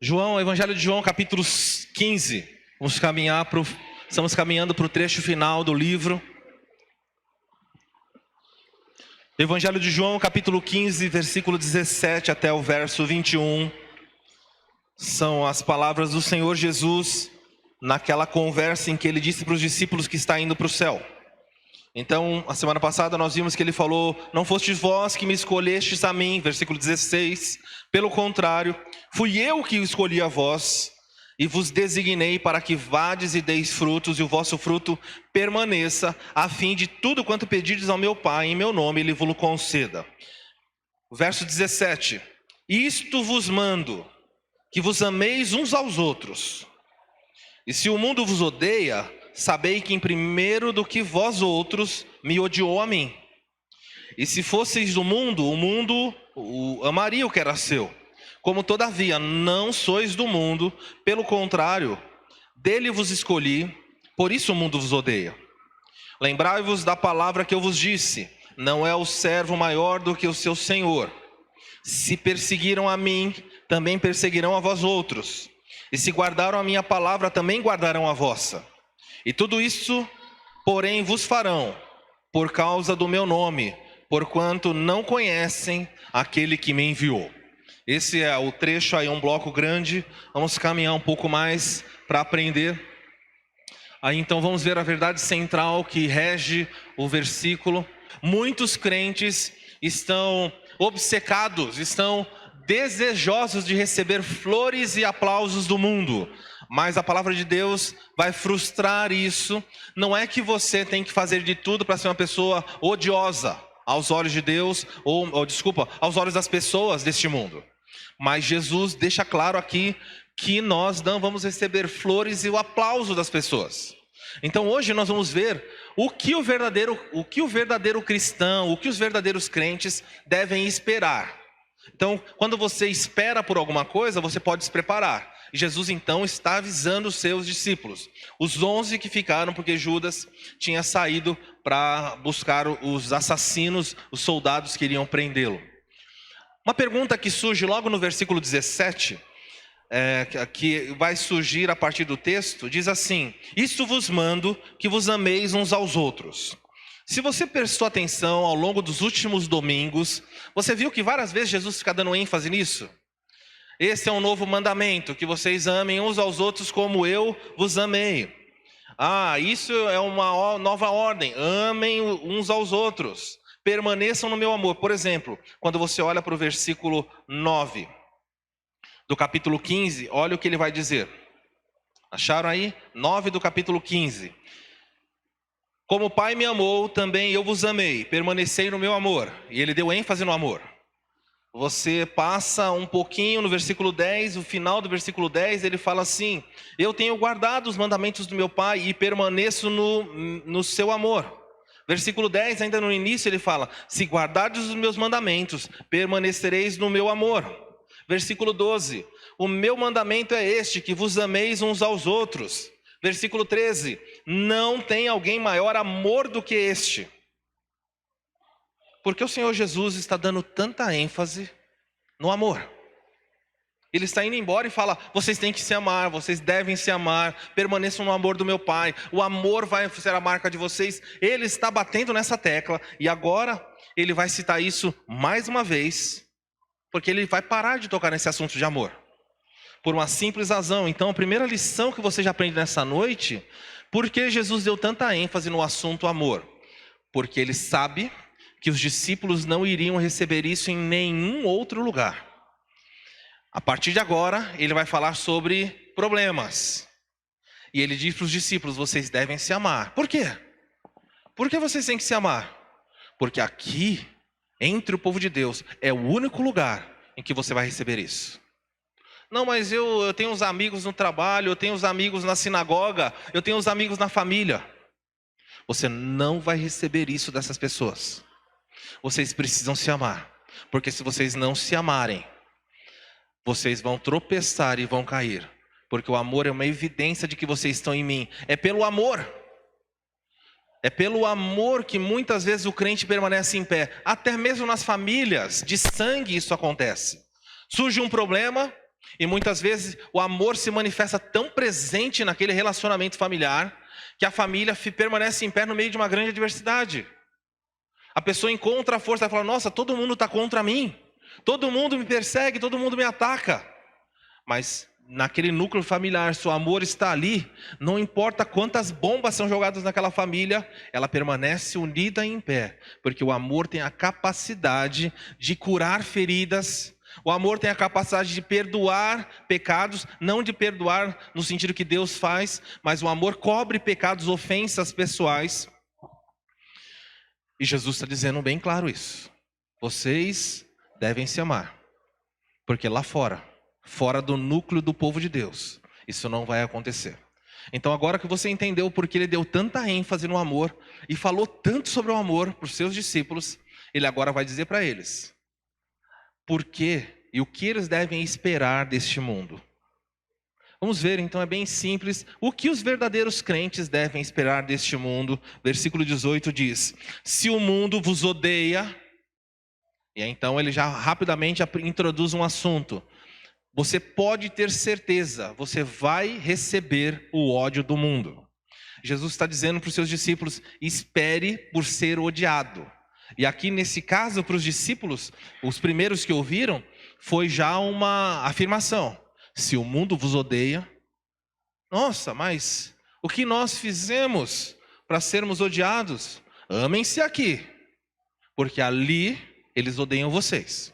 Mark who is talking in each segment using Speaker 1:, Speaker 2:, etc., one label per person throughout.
Speaker 1: João, Evangelho de João, capítulo 15. Estamos caminhando para o trecho final do livro. Evangelho de João, capítulo 15, versículo 17 até o verso 21. São as palavras do Senhor Jesus naquela conversa em que ele disse para os discípulos que está indo para o céu. Então, a semana passada nós vimos que ele falou: não fostes vós que me escolhestes a mim, versículo 16. Pelo contrário, fui eu que escolhi a vós e vos designei para que vades e deis frutos e o vosso fruto permaneça, a fim de tudo quanto pedirdes ao meu Pai em meu nome, ele vos conceda. Verso 17. Isto vos mando, que vos ameis uns aos outros. E se o mundo vos odeia, sabei que em primeiro do que vós outros me odiou a mim. E se fosseis do mundo, o mundo amaria o que era seu. Como todavia não sois do mundo, pelo contrário, dele vos escolhi, por isso o mundo vos odeia. Lembrai-vos da palavra que eu vos disse: não é o servo maior do que o seu senhor. Se perseguiram a mim, também perseguirão a vós outros. E se guardaram a minha palavra, também guardarão a vossa. E tudo isso, porém, vos farão, por causa do meu nome, porquanto não conhecem aquele que me enviou. Esse é o trecho aí, um bloco grande. Vamos caminhar um pouco mais para aprender. Aí então vamos ver a verdade central que rege o versículo. Muitos crentes estão obcecados, estão desejosos de receber flores e aplausos do mundo. Mas a palavra de Deus vai frustrar isso. Não é que você tem que fazer de tudo para ser uma pessoa odiosa aos olhos de Deus, aos olhos das pessoas deste mundo. Mas Jesus deixa claro aqui que nós não vamos receber flores e o aplauso das pessoas. Então hoje nós vamos ver o que o verdadeiro cristão, o que os verdadeiros crentes devem esperar. Então, quando você espera por alguma coisa, você pode se preparar. E Jesus então está avisando os seus discípulos, os 11 que ficaram, porque Judas tinha saído para buscar os assassinos, os soldados que iriam prendê-lo. Uma pergunta que surge logo no versículo 17, que vai surgir a partir do texto, diz assim: isto vos mando, que vos ameis uns aos outros. Se você prestou atenção ao longo dos últimos domingos, você viu que várias vezes Jesus fica dando ênfase nisso? Esse é um novo mandamento, que vocês amem uns aos outros como eu vos amei. Isso é uma nova ordem, amem uns aos outros, permaneçam no meu amor. Por exemplo, quando você olha para o versículo 9 do capítulo 15, olha o que ele vai dizer. Acharam aí? 9 do capítulo 15. Como o Pai me amou, também eu vos amei, permanecei no meu amor. E ele deu ênfase no amor. Você passa um pouquinho no versículo 10, o final do versículo 10, ele fala assim: eu tenho guardado os mandamentos do meu Pai e permaneço no seu amor. Versículo 10, ainda no início, ele fala: se guardardes os meus mandamentos, permanecereis no meu amor. Versículo 12, o meu mandamento é este, que vos ameis uns aos outros. Versículo 13, não tem alguém maior amor do que este. Porque o Senhor Jesus está dando tanta ênfase no amor. Ele está indo embora e fala: vocês têm que se amar, vocês devem se amar, permaneçam no amor do meu Pai, o amor vai ser a marca de vocês. Ele está batendo nessa tecla e agora ele vai citar isso mais uma vez, porque ele vai parar de tocar nesse assunto de amor. Por uma simples razão. Então a primeira lição que você já aprende nessa noite: por que Jesus deu tanta ênfase no assunto amor? Porque ele sabe que os discípulos não iriam receber isso em nenhum outro lugar. A partir de agora, ele vai falar sobre problemas. E ele diz para os discípulos: vocês devem se amar. Por quê? Por que vocês têm que se amar? Porque aqui, entre o povo de Deus, é o único lugar em que você vai receber isso. Não, mas eu tenho uns amigos no trabalho, eu tenho uns amigos na sinagoga, eu tenho uns amigos na família. Você não vai receber isso dessas pessoas. Vocês precisam se amar, porque se vocês não se amarem, vocês vão tropeçar e vão cair, porque o amor é uma evidência de que vocês estão em mim. É pelo amor que muitas vezes o crente permanece em pé. Até mesmo nas famílias de sangue isso acontece. Surge um problema, E muitas vezes o amor se manifesta tão presente naquele relacionamento familiar que a família permanece em pé no meio de uma grande adversidade. A pessoa encontra a força e fala: nossa, todo mundo está contra mim, todo mundo me persegue, todo mundo me ataca. Mas naquele núcleo familiar, se o amor está ali, não importa quantas bombas são jogadas naquela família, ela permanece unida e em pé, porque o amor tem a capacidade de curar feridas. O amor tem a capacidade de perdoar pecados, não de perdoar no sentido que Deus faz, mas o amor cobre pecados, ofensas pessoais. E Jesus está dizendo bem claro isso. Vocês devem se amar, porque lá fora do núcleo do povo de Deus, isso não vai acontecer. Então agora que você entendeu porque ele deu tanta ênfase no amor e falou tanto sobre o amor para os seus discípulos, ele agora vai dizer para eles por quê e o que eles devem esperar deste mundo. Vamos ver, então é bem simples, o que os verdadeiros crentes devem esperar deste mundo. Versículo 18 diz: se o mundo vos odeia, e então ele já rapidamente introduz um assunto. Você pode ter certeza, você vai receber o ódio do mundo. Jesus está dizendo para os seus discípulos: espere por ser odiado. E aqui nesse caso, para os discípulos, os primeiros que ouviram, foi já uma afirmação. Se o mundo vos odeia, nossa, mas o que nós fizemos para sermos odiados? Amem-se aqui, porque ali eles odeiam vocês.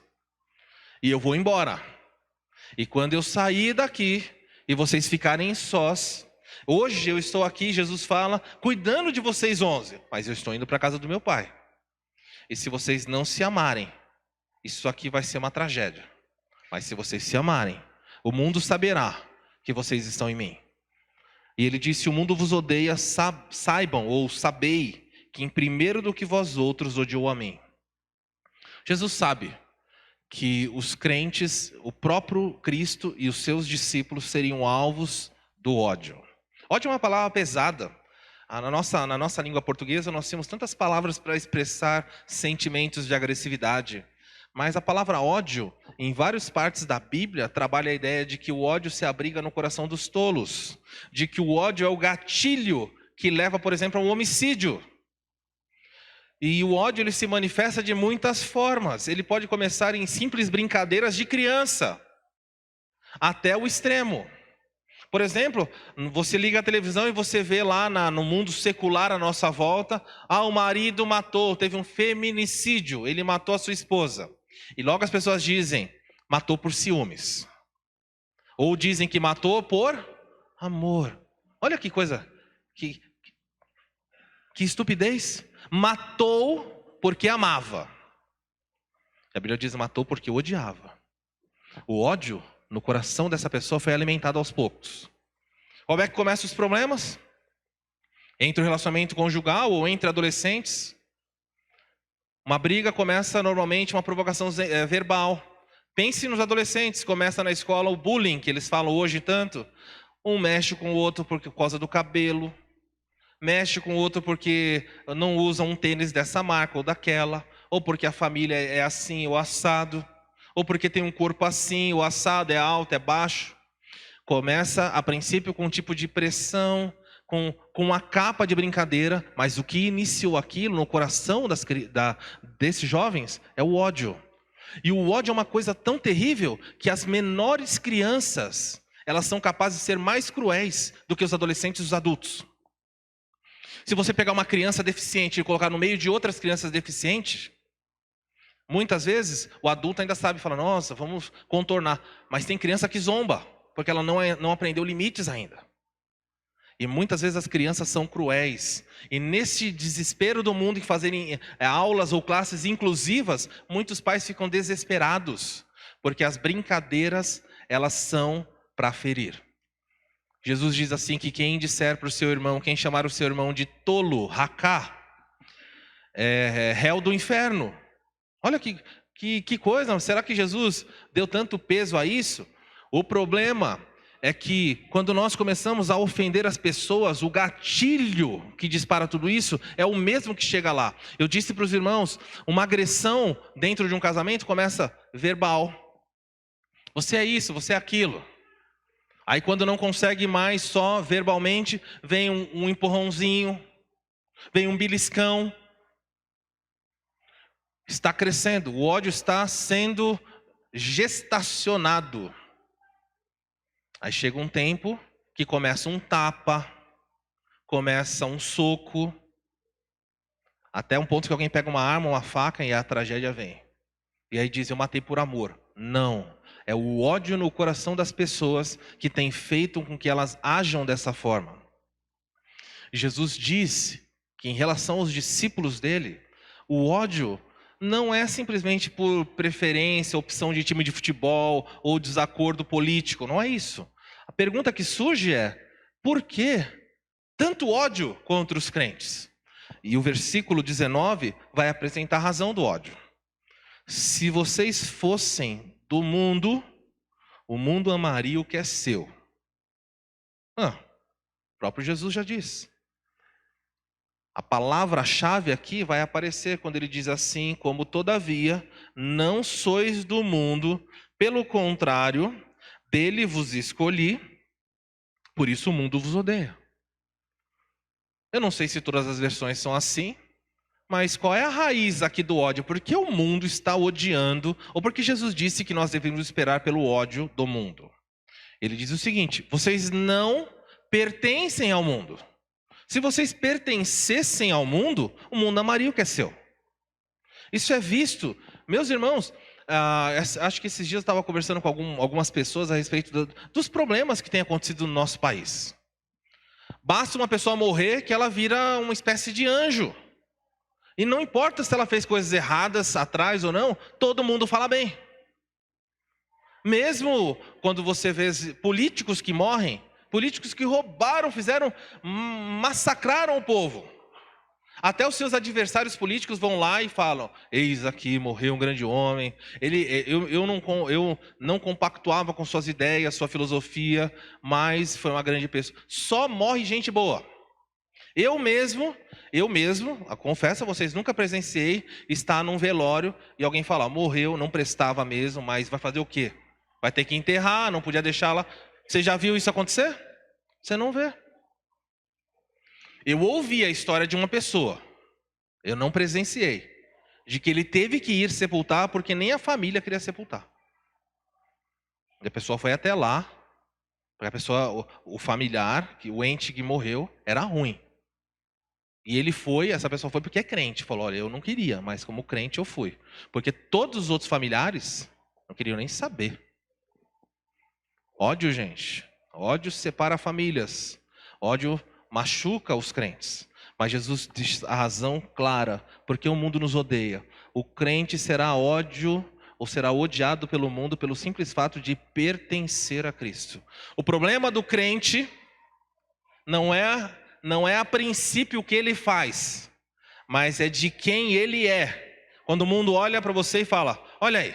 Speaker 1: E eu vou embora. E quando eu sair daqui e vocês ficarem sós, hoje eu estou aqui, Jesus fala, cuidando de vocês 11, mas eu estou indo para a casa do meu pai. E se vocês não se amarem, isso aqui vai ser uma tragédia. Mas se vocês se amarem, o mundo saberá que vocês estão em mim. E ele disse: o mundo vos odeia, saibam ou sabei que em primeiro do que vós outros odiou a mim. Jesus sabe que os crentes, o próprio Cristo e os seus discípulos seriam alvos do ódio. Ódio é uma palavra pesada. Na nossa língua portuguesa nós temos tantas palavras para expressar sentimentos de agressividade. Mas a palavra ódio, em várias partes da Bíblia, trabalha a ideia de que o ódio se abriga no coração dos tolos. De que o ódio é o gatilho que leva, por exemplo, a um homicídio. E o ódio ele se manifesta de muitas formas. Ele pode começar em simples brincadeiras de criança, até o extremo. Por exemplo, você liga a televisão e você vê lá no mundo secular à nossa volta, o marido matou, teve um feminicídio, ele matou a sua esposa. E logo as pessoas dizem, matou por ciúmes. Ou dizem que matou por amor. Olha que coisa, que estupidez. Matou porque amava. A Bíblia diz matou porque odiava. O ódio no coração dessa pessoa foi alimentado aos poucos. Como é que começam os problemas? Entre o relacionamento conjugal ou entre adolescentes. Uma briga começa normalmente uma provocação verbal. Pense nos adolescentes, começa na escola o bullying, que eles falam hoje tanto. Um mexe com o outro por causa do cabelo. Mexe com o outro porque não usa um tênis dessa marca ou daquela. Ou porque a família é assim ou assado. Ou porque tem um corpo assim, o assado é alto, é baixo. Começa a princípio com um tipo de pressão, com uma capa de brincadeira, mas o que iniciou aquilo no coração desses jovens é o ódio. E o ódio é uma coisa tão terrível que as menores crianças, elas são capazes de ser mais cruéis do que os adolescentes e os adultos. Se você pegar uma criança deficiente e colocar no meio de outras crianças deficientes, muitas vezes o adulto ainda sabe, fala, nossa, vamos contornar. Mas tem criança que zomba, porque ela não aprendeu limites ainda. E muitas vezes as crianças são cruéis. E nesse desespero do mundo em fazerem aulas ou classes inclusivas, muitos pais ficam desesperados. Porque as brincadeiras, elas são para ferir. Jesus diz assim que quem disser para o seu irmão, quem chamar o seu irmão de tolo, racá, é réu do inferno. Olha que coisa, será que Jesus deu tanto peso a isso? O problema é que quando nós começamos a ofender as pessoas, o gatilho que dispara tudo isso é o mesmo que chega lá. Eu disse para os irmãos, uma agressão dentro de um casamento começa verbal. Você é isso, você é aquilo. Aí quando não consegue mais só verbalmente, vem um empurrãozinho, vem um beliscão. Está crescendo, o ódio está sendo gestacionado. Aí chega um tempo que começa um tapa, começa um soco, até um ponto que alguém pega uma arma, uma faca e a tragédia vem. E aí diz, eu matei por amor. Não, é o ódio no coração das pessoas que tem feito com que elas ajam dessa forma. Jesus disse que em relação aos discípulos dele, o ódio não é simplesmente por preferência, opção de time de futebol ou desacordo político, não é isso. A pergunta que surge é, por que tanto ódio contra os crentes? E o versículo 19 vai apresentar a razão do ódio. Se vocês fossem do mundo, o mundo amaria o que é seu. O próprio Jesus já disse. A palavra-chave aqui vai aparecer quando ele diz assim, como todavia, não sois do mundo, pelo contrário, dele vos escolhi, por isso o mundo vos odeia. Eu não sei se todas as versões são assim, mas qual é a raiz aqui do ódio? Por que o mundo está odiando, ou porque Jesus disse que nós devemos esperar pelo ódio do mundo? Ele diz o seguinte, vocês não pertencem ao mundo. Se vocês pertencessem ao mundo, o mundo amaria o que é seu. Isso é visto. Meus irmãos, acho que esses dias eu estava conversando com algumas pessoas a respeito dos problemas que têm acontecido no nosso país. Basta uma pessoa morrer que ela vira uma espécie de anjo. E não importa se ela fez coisas erradas atrás ou não, todo mundo fala bem. Mesmo quando você vê políticos que morrem, políticos que roubaram, massacraram o povo. Até os seus adversários políticos vão lá e falam, eis aqui, morreu um grande homem. Eu não compactuava com suas ideias, sua filosofia, mas foi uma grande pessoa. Só morre gente boa. Eu mesmo, confesso a vocês, nunca presenciei estar num velório e alguém falar, morreu, não prestava mesmo, mas vai fazer o quê? Vai ter que enterrar, não podia deixar lá. Você já viu isso acontecer? Você não vê. Eu ouvi a história de uma pessoa, eu não presenciei, de que ele teve que ir sepultar porque nem a família queria sepultar. E a pessoa foi até lá, porque a pessoa, o familiar, o ente que morreu, era ruim. E essa pessoa foi porque é crente, falou, olha, eu não queria, mas como crente eu fui. Porque todos os outros familiares não queriam nem saber. Ódio, gente. Ódio separa famílias. Ódio machuca os crentes. Mas Jesus diz a razão clara, porque o mundo nos odeia. O crente será odiado pelo mundo pelo simples fato de pertencer a Cristo. O problema do crente não é a princípio o que ele faz, mas é de quem ele é. Quando o mundo olha para você e fala, olha aí,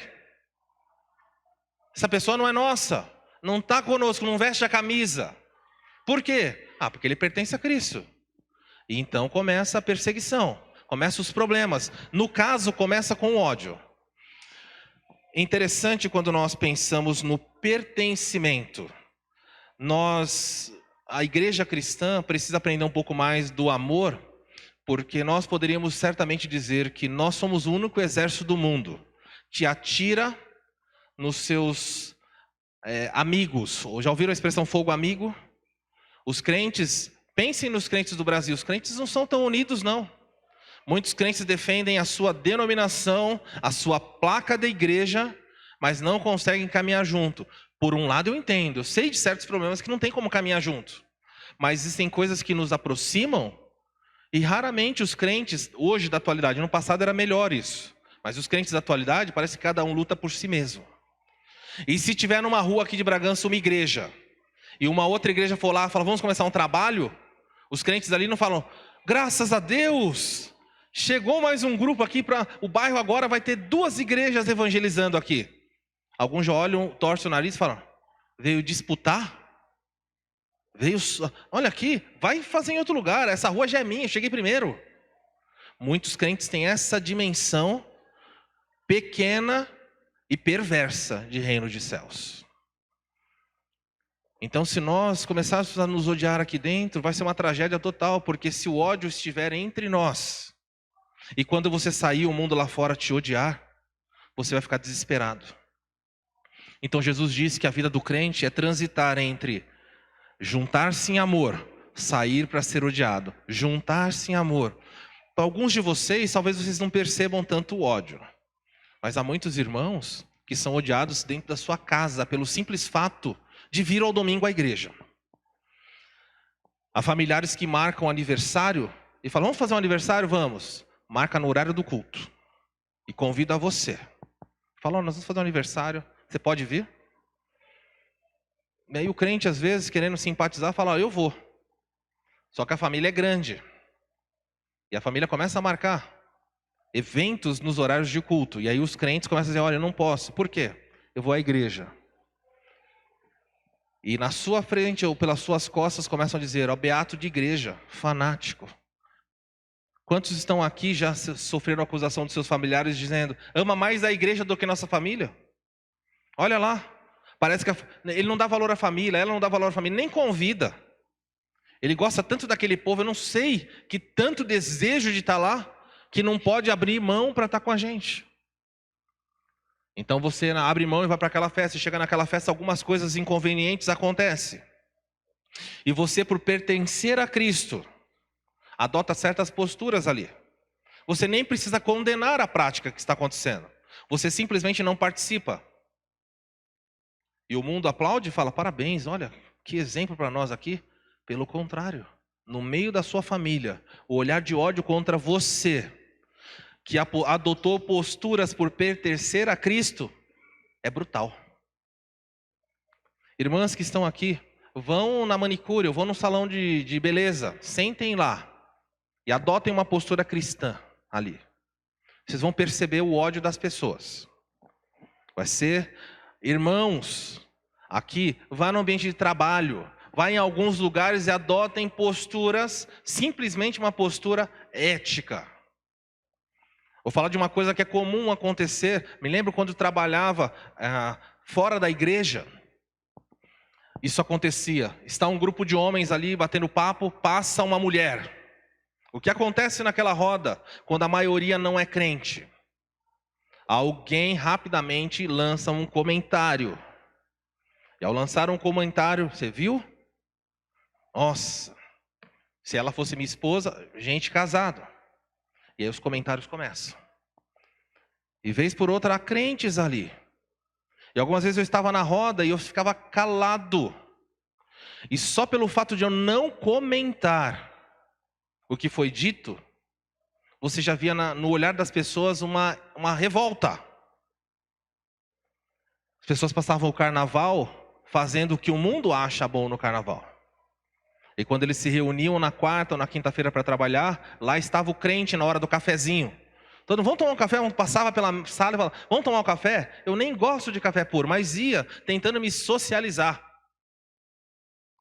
Speaker 1: essa pessoa não é nossa. Não está conosco, não veste a camisa. Por quê? Porque ele pertence a Cristo. E então começa a perseguição, começam os problemas. No caso, começa com o ódio. Interessante quando nós pensamos no pertencimento. A igreja cristã precisa aprender um pouco mais do amor, porque nós poderíamos certamente dizer que nós somos o único exército do mundo que atira nos seus amigos. Já ouviram a expressão fogo amigo? Os crentes, pensem nos crentes do Brasil, os crentes não são tão unidos não. Muitos crentes defendem a sua denominação, a sua placa da igreja, mas não conseguem caminhar junto. Por um lado eu entendo, eu sei de certos problemas que não tem como caminhar junto. Mas existem coisas que nos aproximam e raramente os crentes, hoje da atualidade, no passado era melhor isso. Mas os crentes da atualidade, parece que cada um luta por si mesmo. E se tiver numa rua aqui de Bragança uma igreja, e uma outra igreja for lá e falar, vamos começar um trabalho, os crentes ali não falam, graças a Deus, chegou mais um grupo aqui para o bairro agora, vai ter 2 igrejas evangelizando aqui. Alguns já olham, torcem o nariz e falam, veio disputar? Olha aqui, vai fazer em outro lugar, essa rua já é minha, eu cheguei primeiro. Muitos crentes têm essa dimensão pequena e perversa de reino de céus. Então, se nós começarmos a nos odiar aqui dentro, vai ser uma tragédia total, porque se o ódio estiver entre nós, e quando você sair, o mundo lá fora te odiar, você vai ficar desesperado. Então Jesus disse que a vida do crente é transitar entre juntar-se em amor, sair para ser odiado, juntar-se em amor. Para alguns de vocês, talvez vocês não percebam tanto o ódio, mas há muitos irmãos que são odiados dentro da sua casa, pelo simples fato de vir ao domingo à igreja. Há familiares que marcam aniversário e falam, vamos fazer um aniversário? Vamos. Marca no horário do culto e convida você. Fala, nós vamos fazer um aniversário, você pode vir? E aí o crente, às vezes, querendo simpatizar, fala, eu vou. Só que a família é grande. E a família começa a marcar eventos nos horários de culto. E aí os crentes começam a dizer, olha, eu não posso. Por quê? Eu vou à igreja. E na sua frente ou pelas suas costas começam a dizer, ó, beato de igreja, fanático. Quantos estão aqui já sofreram acusação dos seus familiares dizendo, ama mais a igreja do que nossa família? Olha lá, parece que ele não dá valor à família, ela não dá valor à família, nem convida. Ele gosta tanto daquele povo, eu não sei, que tanto desejo de estar lá, que não pode abrir mão para estar com a gente. Então você abre mão e vai para aquela festa, e chega naquela festa, algumas coisas inconvenientes acontecem. E você, por pertencer a Cristo, adota certas posturas ali. Você nem precisa condenar a prática que está acontecendo. Você simplesmente não participa. E o mundo aplaude e fala, parabéns, olha, que exemplo para nós aqui. Pelo contrário, no meio da sua família, o olhar de ódio contra você, que adotou posturas por pertencer a Cristo, é brutal. Irmãs que estão aqui, vão na manicure, vão no salão de beleza, sentem lá e adotem uma postura cristã ali. Vocês vão perceber o ódio das pessoas. Vai ser, irmãos, aqui, vá no ambiente de trabalho, vá em alguns lugares e adotem posturas, simplesmente uma postura ética. Vou falar de uma coisa que é comum acontecer. Me lembro quando eu trabalhava fora da igreja. Isso acontecia. Está um grupo de homens ali batendo papo, passa uma mulher. O que acontece naquela roda, quando a maioria não é crente? Alguém rapidamente lança um comentário. E ao lançar um comentário, você viu? Nossa, se ela fosse minha esposa, gente casada. E aí os comentários começam. E vez por outra há crentes ali. E algumas vezes eu estava na roda e eu ficava calado. E só pelo fato de eu não comentar o que foi dito, você já via no olhar das pessoas uma revolta. As pessoas passavam o carnaval fazendo o que o mundo acha bom no carnaval. E quando eles se reuniam na quarta ou na quinta-feira para trabalhar, lá estava o crente na hora do cafezinho. Todo mundo, vamos tomar um café? Passava pela sala e falava, vamos tomar um café? Eu nem gosto de café puro, mas ia tentando me socializar.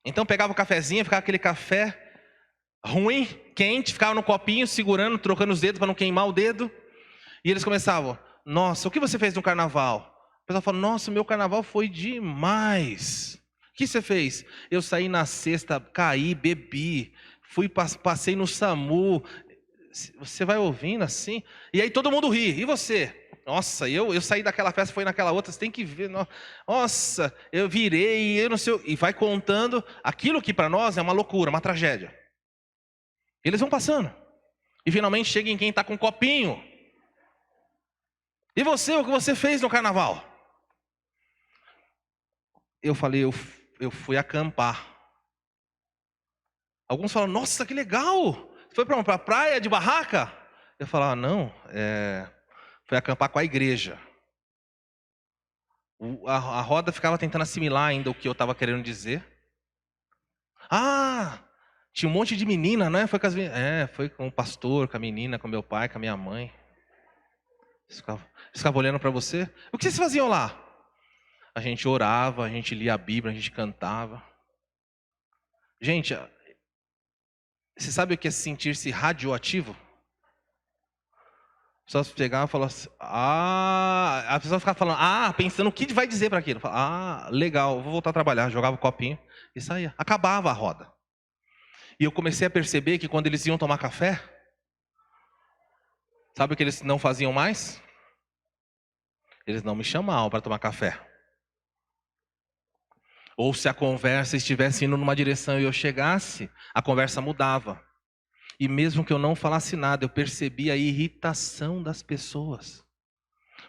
Speaker 1: Então pegava o cafezinho, ficava aquele café ruim, quente, ficava no copinho, segurando, trocando os dedos para não queimar o dedo. E eles começavam, nossa, o que você fez no carnaval? O pessoal fala, nossa, meu carnaval foi demais. O que você fez? Eu saí na sexta, caí, bebi, passei no SAMU. Você vai ouvindo assim, e aí todo mundo ri. E você? Nossa, eu saí daquela festa, foi naquela outra, você tem que ver. Nossa, eu virei, eu não sei. E vai contando aquilo que para nós é uma loucura, uma tragédia. Eles vão passando. E finalmente chega em quem está com um copinho. E você, o que você fez no carnaval? Eu falei, eu fui acampar. Alguns falam, nossa, que legal! Você foi para a praia de barraca? Eu falava, não, foi acampar com a igreja. A roda ficava tentando assimilar ainda o que eu estava querendo dizer. Ah, tinha um monte de menina, né? Foi com o pastor, com a menina, com meu pai, com a minha mãe. Eles ficavam olhando para você. O que vocês faziam lá? A gente orava, a gente lia a Bíblia, a gente cantava. Gente, você sabe o que é sentir-se radioativo? pessoas chegavam e falavam assim, a pessoa ficava falando, pensando o que vai dizer para aquilo. Legal, vou voltar a trabalhar. Jogava o copinho e saía. Acabava a roda. E eu comecei a perceber que quando eles iam tomar café, sabe o que eles não faziam mais? Eles não me chamavam para tomar café. Ou se a conversa estivesse indo numa direção e eu chegasse, a conversa mudava. E mesmo que eu não falasse nada, eu percebi a irritação das pessoas.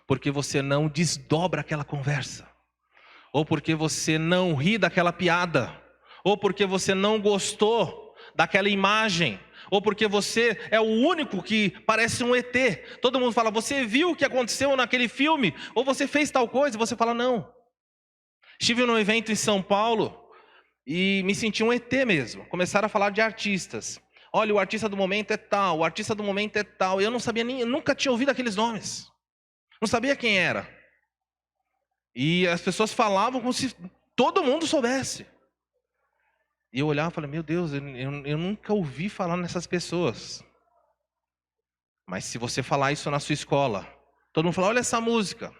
Speaker 1: Porque você não desdobra aquela conversa. Ou porque você não ri daquela piada. Ou porque você não gostou daquela imagem. Ou porque você é o único que parece um ET. Todo mundo fala, você viu o que aconteceu naquele filme? Ou você fez tal coisa? E você fala, não. Estive num evento em São Paulo e me senti um ET mesmo. Começaram a falar de artistas. Olha, o artista do momento é tal, o artista do momento é tal. Eu não sabia nem, eu nunca tinha ouvido aqueles nomes. Não sabia quem era. E as pessoas falavam como se todo mundo soubesse. E eu olhava e falei, meu Deus, eu nunca ouvi falar nessas pessoas. Mas se você falar isso na sua escola, todo mundo fala, olha essa música.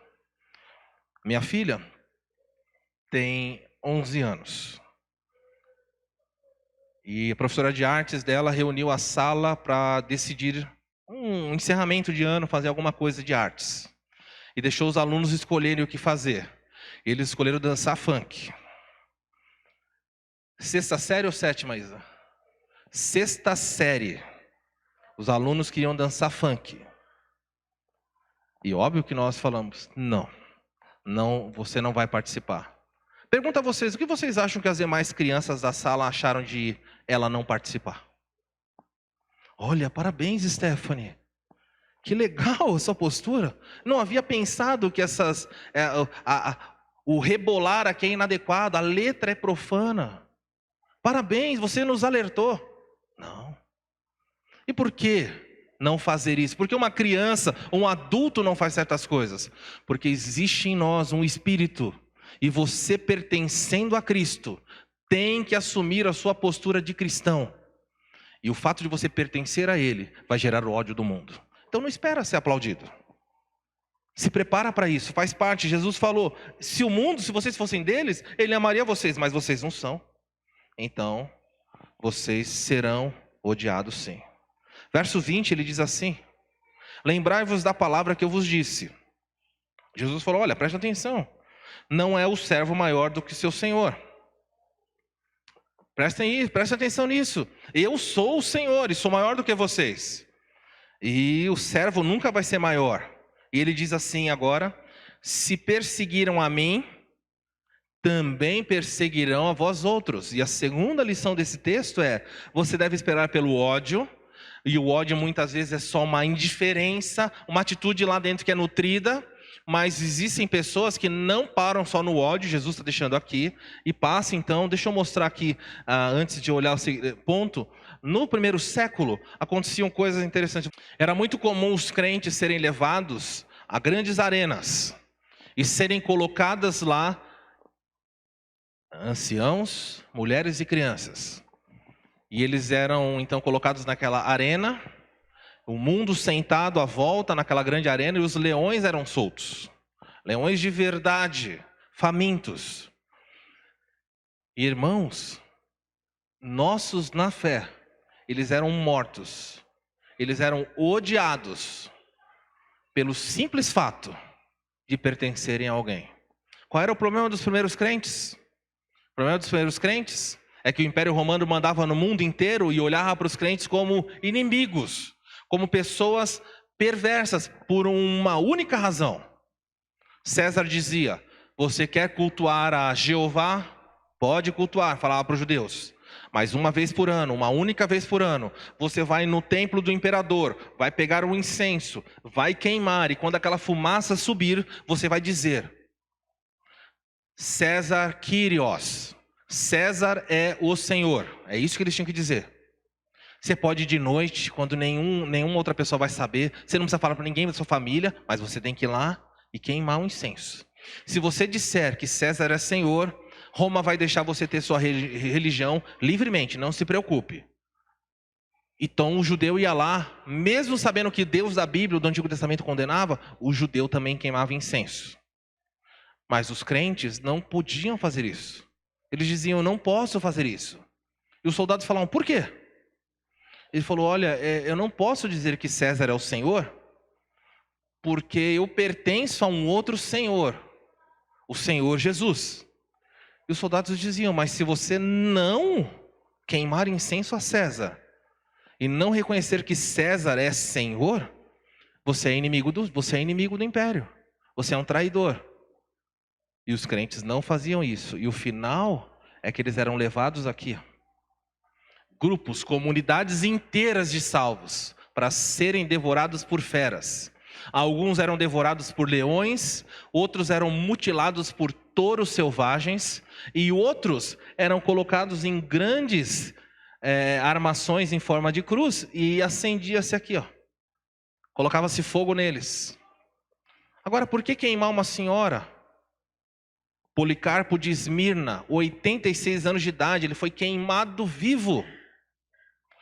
Speaker 1: Minha filha tem 11 anos. E a professora de artes dela reuniu a sala para decidir um encerramento de ano, fazer alguma coisa de artes. E deixou os alunos escolherem o que fazer. Eles escolheram dançar funk. Sexta série ou sétima, Isa? Sexta série. Os alunos queriam dançar funk. E óbvio que nós falamos, não, você não vai participar. Pergunto a vocês, o que vocês acham que as demais crianças da sala acharam de ela não participar? Olha, parabéns, Stephanie. Que legal essa postura. Não havia pensado que o rebolar aqui é inadequado, a letra é profana. Parabéns, você nos alertou. Não. E por que não fazer isso? Porque uma criança, um adulto não faz certas coisas? Porque existe em nós um espírito, e você pertencendo a Cristo, tem que assumir a sua postura de cristão. E o fato de você pertencer a Ele vai gerar o ódio do mundo. Então não espera ser aplaudido. Se prepara para isso, faz parte. Jesus falou, se vocês fossem deles, Ele amaria vocês, mas vocês não são. Então, vocês serão odiados sim. Verso 20, ele diz assim, lembrai-vos da palavra que eu vos disse. Jesus falou, olha, preste atenção. Não é o servo maior do que seu senhor. Prestem atenção nisso. Eu sou o Senhor e sou maior do que vocês. E o servo nunca vai ser maior. E ele diz assim agora, se perseguiram a mim, também perseguirão a vós outros. E a segunda lição desse texto é, você deve esperar pelo ódio, e o ódio muitas vezes é só uma indiferença, uma atitude lá dentro que é nutrida, mas existem pessoas que não param só no ódio, Jesus está deixando aqui, e passa então, deixa eu mostrar aqui, antes de olhar o ponto, no primeiro século aconteciam coisas interessantes. Era muito comum os crentes serem levados a grandes arenas, e serem colocadas lá, anciãos, mulheres e crianças. E eles eram então colocados naquela arena, o mundo sentado à volta naquela grande arena, e os leões eram soltos. Leões de verdade, famintos. E irmãos, nossos na fé, eles eram mortos. Eles eram odiados pelo simples fato de pertencerem a alguém. Qual era o problema dos primeiros crentes? O problema dos primeiros crentes é que o Império Romano mandava no mundo inteiro e olhava para os crentes como inimigos, como pessoas perversas, por uma única razão. César dizia, você quer cultuar a Jeová? Pode cultuar, falava para os judeus. Mas uma vez por ano, uma única vez por ano, você vai no templo do imperador, vai pegar o incenso, vai queimar, e quando aquela fumaça subir, você vai dizer, César Kyrios, César é o Senhor. É isso que eles tinham que dizer. Você pode ir de noite, quando nenhuma outra pessoa vai saber, você não precisa falar para ninguém da sua família, mas você tem que ir lá e queimar um incenso. Se você disser que César é Senhor, Roma vai deixar você ter sua religião livremente, não se preocupe. Então o judeu ia lá, mesmo sabendo que Deus da Bíblia, do Antigo Testamento condenava, o judeu também queimava incenso. Mas os crentes não podiam fazer isso. Eles diziam, eu não posso fazer isso. E os soldados falavam, por quê? Ele falou, olha, eu não posso dizer que César é o Senhor, porque eu pertenço a um outro Senhor, o Senhor Jesus. E os soldados diziam, mas se você não queimar incenso a César, e não reconhecer que César é Senhor, você é inimigo do império, você é um traidor. E os crentes não faziam isso, e o final é que eles eram levados aqui, grupos, comunidades inteiras de salvos, para serem devorados por feras. Alguns eram devorados por leões, outros eram mutilados por touros selvagens, e outros eram colocados em grandes armações em forma de cruz, e acendia-se aqui, ó. Colocava-se fogo neles. Agora, por que queimar uma senhora? Policarpo de Esmirna, 86 anos de idade, ele foi queimado vivo.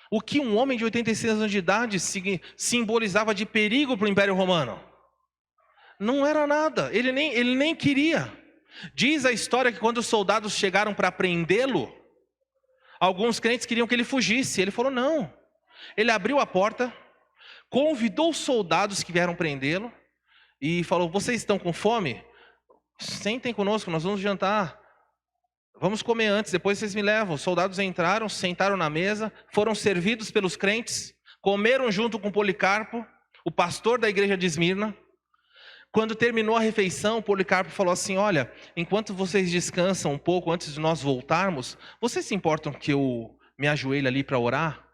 Speaker 1: O que um homem de 86 anos de idade simbolizava de perigo para o Império Romano? Não era nada, ele nem queria. Diz a história que quando os soldados chegaram para prendê-lo, alguns crentes queriam que ele fugisse. Ele falou não. Ele abriu a porta, convidou os soldados que vieram prendê-lo e falou, vocês estão com fome? Sentem conosco, nós vamos jantar. Vamos comer antes, depois vocês me levam. Os soldados entraram, sentaram na mesa, foram servidos pelos crentes, comeram junto com Policarpo, o pastor da igreja de Esmirna. Quando terminou a refeição, Policarpo falou assim, olha, enquanto vocês descansam um pouco antes de nós voltarmos, vocês se importam que eu me ajoelhe ali para orar?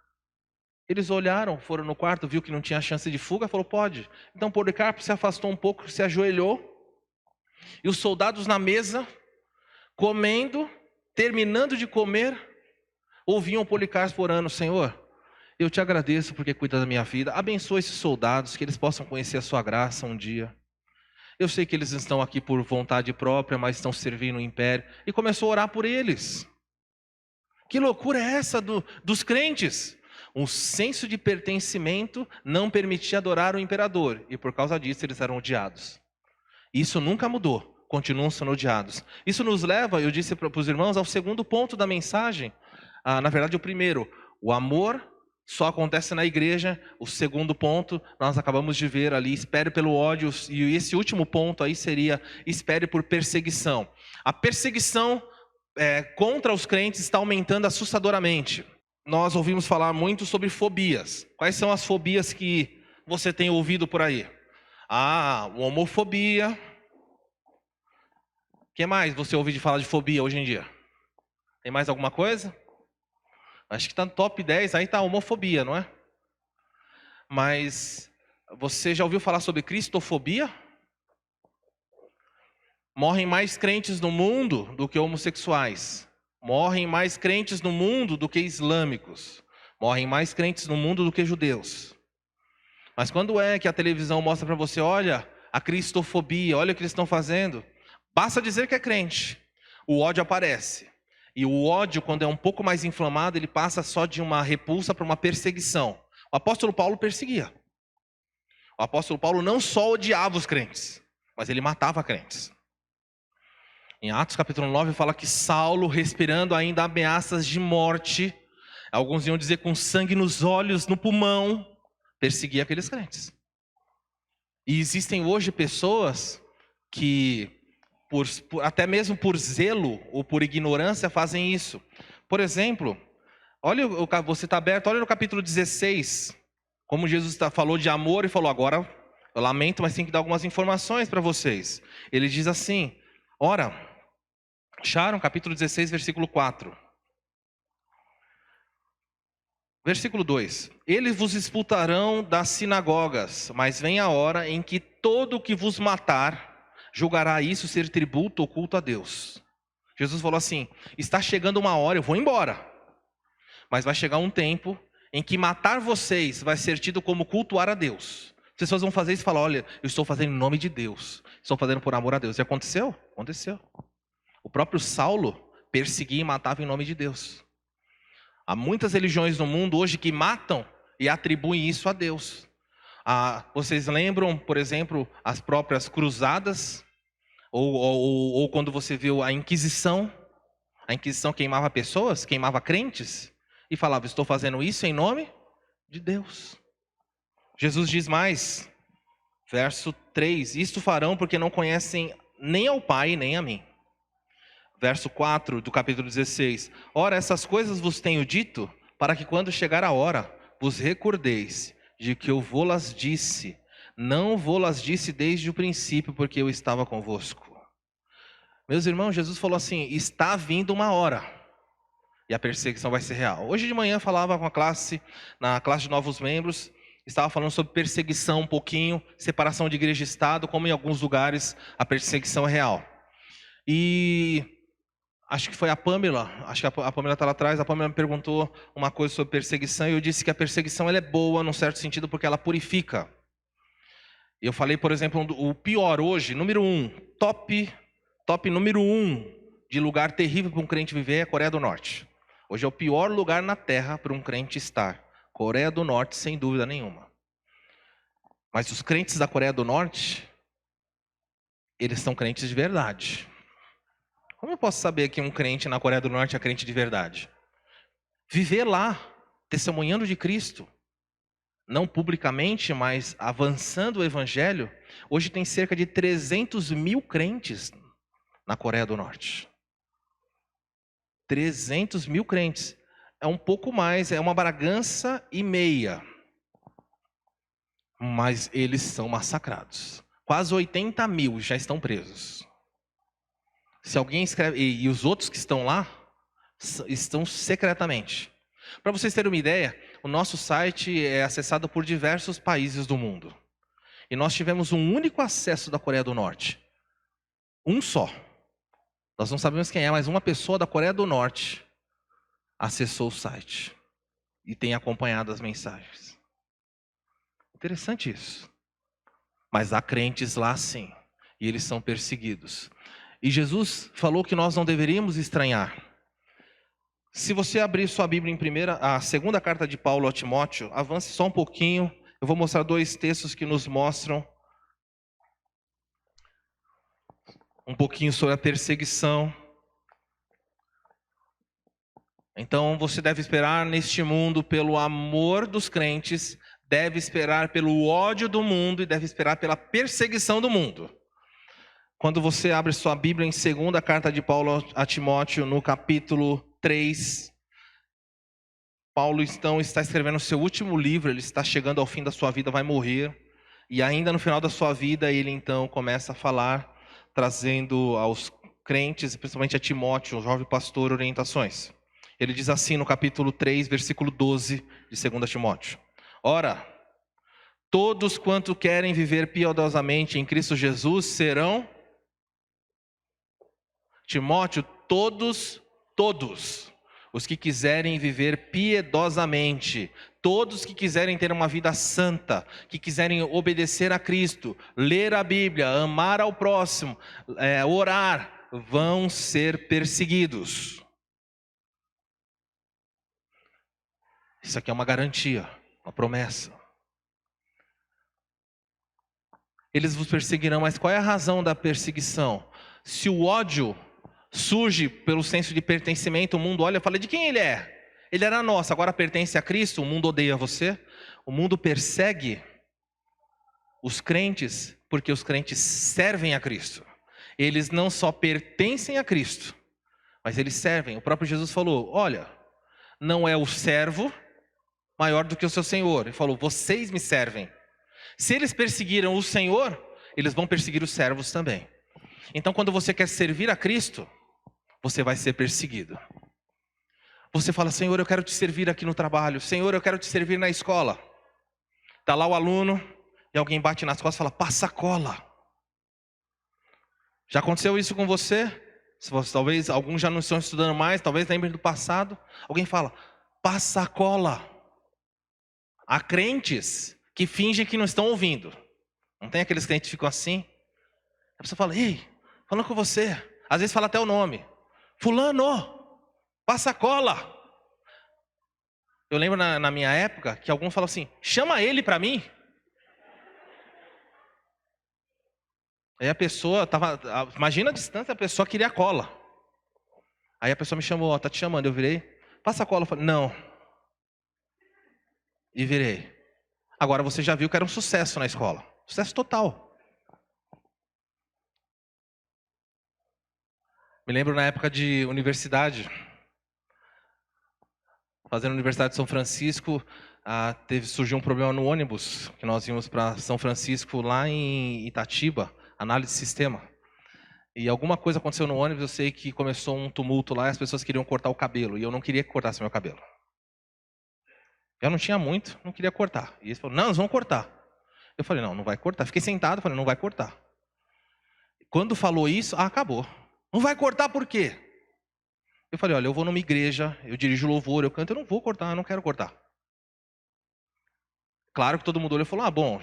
Speaker 1: Eles olharam, foram no quarto, viu que não tinha chance de fuga, falou, pode. Então Policarpo se afastou um pouco, se ajoelhou, e os soldados na mesa, comendo, terminando de comer, ouviam Policarpo orando, Senhor, eu te agradeço porque cuida da minha vida, abençoa esses soldados, que eles possam conhecer a sua graça um dia. Eu sei que eles estão aqui por vontade própria, mas estão servindo o império. E começou a orar por eles. Que loucura é essa dos crentes? Um senso de pertencimento não permitia adorar o imperador, e por causa disso eles eram odiados. Isso nunca mudou, continuam sendo odiados. Isso nos leva, eu disse para os irmãos, ao segundo ponto da mensagem. Na verdade, o primeiro, o amor só acontece na igreja. O segundo ponto, nós acabamos de ver ali, espere pelo ódio. E esse último ponto aí seria, espere por perseguição. A perseguição contra os crentes está aumentando assustadoramente. Nós ouvimos falar muito sobre fobias. Quais são as fobias que você tem ouvido por aí? Homofobia. O que mais você ouve de falar de fobia hoje em dia? Tem mais alguma coisa? Acho que está no top 10, aí está a homofobia, não é? Mas você já ouviu falar sobre cristofobia? Morrem mais crentes no mundo do que homossexuais. Morrem mais crentes no mundo do que islâmicos. Morrem mais crentes no mundo do que judeus. Mas quando é que a televisão mostra para você, olha, a cristofobia, olha o que eles estão fazendo, basta dizer que é crente, o ódio aparece. E o ódio, quando é um pouco mais inflamado, ele passa só de uma repulsa para uma perseguição. O apóstolo Paulo perseguia. O apóstolo Paulo não só odiava os crentes, mas ele matava crentes. Em Atos capítulo 9 fala que Saulo, respirando ainda ameaças de morte, alguns iam dizer com sangue nos olhos, no pulmão, perseguia aqueles crentes. E existem hoje pessoas que até mesmo por zelo ou por ignorância fazem isso. Por exemplo, olha, você está aberto, olha no capítulo 16, como Jesus falou de amor e falou, agora eu lamento, mas tem que dar algumas informações para vocês. Ele diz assim, ora, acharam capítulo 16, versículo 4. Versículo 2, eles vos expulsarão das sinagogas, mas vem a hora em que todo o que vos matar julgará isso ser tributo ou culto a Deus. Jesus falou assim, está chegando uma hora, eu vou embora. Mas vai chegar um tempo em que matar vocês vai ser tido como cultuar a Deus. As pessoas vão fazer isso e falar, olha, eu estou fazendo em nome de Deus. Estou fazendo por amor a Deus. E aconteceu? Aconteceu. O próprio Saulo perseguia e matava em nome de Deus. Há muitas religiões no mundo hoje que matam e atribuem isso a Deus. Vocês lembram, por exemplo, as próprias cruzadas? Ou quando você viu a Inquisição? A Inquisição queimava pessoas, queimava crentes, e falava, estou fazendo isso em nome de Deus. Jesus diz mais, verso 3, isto farão porque não conhecem nem ao Pai, nem a mim. Verso 4 do capítulo 16, ora, essas coisas vos tenho dito, para que quando chegar a hora, vos recordeis de que eu vou-las disse, não vou-las disse desde o princípio, porque eu estava convosco. Meus irmãos, Jesus falou assim, está vindo uma hora, e a perseguição vai ser real. Hoje de manhã eu falava com a classe, na classe de novos membros, estava falando sobre perseguição um pouquinho, separação de igreja e Estado, como em alguns lugares a perseguição é real. E acho que foi a Pamela, acho que a Pamela está lá atrás, a Pamela me perguntou uma coisa sobre perseguição, e eu disse que a perseguição ela é boa, num certo sentido, porque ela purifica. Eu falei, por exemplo, o pior hoje, número 1, top número 1 de lugar terrível para um crente viver é a Coreia do Norte. Hoje é o pior lugar na Terra para um crente estar. Coreia do Norte, sem dúvida nenhuma. Mas os crentes da Coreia do Norte, eles são crentes de verdade. Como eu posso saber que um crente na Coreia do Norte é crente de verdade? Viver lá, testemunhando de Cristo, não publicamente, mas avançando o Evangelho. Hoje tem cerca de 300 mil crentes na Coreia do Norte. 300 mil crentes. É um pouco mais, é uma Bragança e meia. Mas eles são massacrados. Quase 80 mil já estão presos. Se alguém escreve, e os outros que estão lá, estão secretamente. Para vocês terem uma ideia, o nosso site é acessado por diversos países do mundo. E nós tivemos um único acesso da Coreia do Norte. Um só. Nós não sabemos quem é, mas uma pessoa da Coreia do Norte acessou o site e tem acompanhado as mensagens. Interessante isso. Mas há crentes lá sim, e eles são perseguidos. E Jesus falou que nós não deveríamos estranhar. Se você abrir sua Bíblia em a segunda carta de Paulo a Timóteo, avance só um pouquinho. Eu vou mostrar 2 textos que nos mostram um pouquinho sobre a perseguição. Então você deve esperar neste mundo pelo amor dos crentes, deve esperar pelo ódio do mundo e deve esperar pela perseguição do mundo. Quando você abre sua Bíblia em segunda carta de Paulo a Timóteo, no capítulo 3, Paulo então está escrevendo o seu último livro, ele está chegando ao fim da sua vida, vai morrer. E ainda no final da sua vida, ele então começa a falar, trazendo aos crentes, principalmente a Timóteo, o jovem pastor, orientações. Ele diz assim no capítulo 3, versículo 12 de 2 Timóteo. Ora, todos quanto querem viver piedosamente em Cristo Jesus serão... Timóteo, todos os que quiserem viver piedosamente, todos que quiserem ter uma vida santa, que quiserem obedecer a Cristo, ler a Bíblia, amar ao próximo, orar, vão ser perseguidos. Isso aqui é uma garantia, uma promessa. Eles vos perseguirão, mas qual é a razão da perseguição? Se o ódio surge pelo senso de pertencimento, o mundo olha e fala, de quem ele é? Ele era nosso, agora pertence a Cristo, o mundo odeia você. O mundo persegue os crentes, porque os crentes servem a Cristo. Eles não só pertencem a Cristo, mas eles servem. O próprio Jesus falou, olha, não é o servo maior do que o seu Senhor. Ele falou, vocês me servem. Se eles perseguiram o Senhor, eles vão perseguir os servos também. Então, quando você quer servir a Cristo, você vai ser perseguido. Você fala, Senhor, eu quero te servir aqui no trabalho. Senhor, eu quero te servir na escola. Está lá o aluno e alguém bate nas costas e fala, passa a cola. Já aconteceu isso com você? Talvez alguns já não estão estudando mais, talvez lembrem do passado. Alguém fala, passa a cola. Há crentes que fingem que não estão ouvindo. Não tem aqueles crentes que ficam assim? A pessoa fala, ei, falando com você. Às vezes fala até o nome. Fulano, passa a cola. Eu lembro na minha época que alguns falavam assim, chama ele para mim. Aí a pessoa tava, imagina a distância, a pessoa queria cola. Aí a pessoa me chamou, ó, tá te chamando, eu virei, passa a cola, eu falei, não. E virei. Agora você já viu que era um sucesso na escola. Sucesso total. Me lembro na época de universidade, fazendo a Universidade de São Francisco, surgiu um problema no ônibus, que nós íamos para São Francisco, lá em Itatiba, análise de sistema. E alguma coisa aconteceu no ônibus, eu sei que começou um tumulto lá, e as pessoas queriam cortar o cabelo, e eu não queria que cortasse meu cabelo. Eu não tinha muito, não queria cortar. E eles falaram, não, nós vamos cortar. Eu falei, não, não vai cortar. Fiquei sentado, falei, não vai cortar. Quando falou isso, acabou. Não vai cortar por quê? Eu falei, olha, eu vou numa igreja, eu dirijo louvor, eu canto, eu não vou cortar, eu não quero cortar. Claro que todo mundo olhou e falou, bom,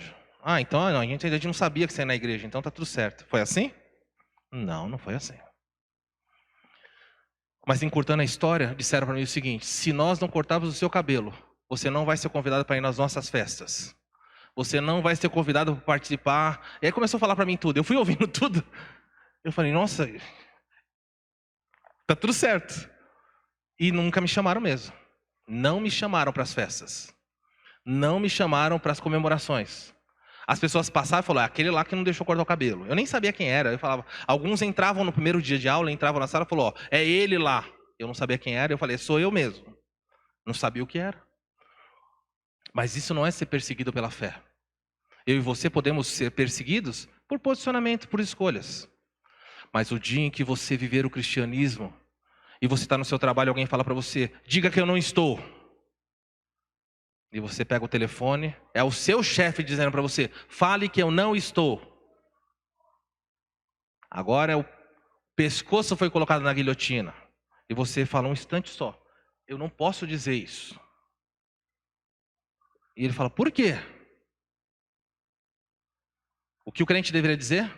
Speaker 1: então a gente não sabia que você ia na igreja, então tá tudo certo. Foi assim? Não, não foi assim. Mas encurtando a história, disseram para mim o seguinte, se nós não cortarmos o seu cabelo, você não vai ser convidado para ir nas nossas festas. Você não vai ser convidado para participar. E aí começou a falar para mim tudo. Eu fui ouvindo tudo. Eu falei, nossa, tá tudo certo. E nunca me chamaram mesmo. Não me chamaram para as festas. Não me chamaram para as comemorações. As pessoas passavam e falavam, aquele lá que não deixou cortar o cabelo. Eu nem sabia quem era. Eu falava, alguns entravam no primeiro dia de aula, entravam na sala e falavam, é ele lá. Eu não sabia quem era, eu falei, sou eu mesmo. Não sabia o que era. Mas isso não é ser perseguido pela fé. Eu e você podemos ser perseguidos por posicionamento, por escolhas. Mas o dia em que você viver o cristianismo, e você está no seu trabalho e alguém fala para você, diga que eu não estou. E você pega o telefone, é o seu chefe dizendo para você, fale que eu não estou. Agora o pescoço foi colocado na guilhotina. E você fala um instante só, eu não posso dizer isso. E ele fala, por quê? O que o crente deveria dizer?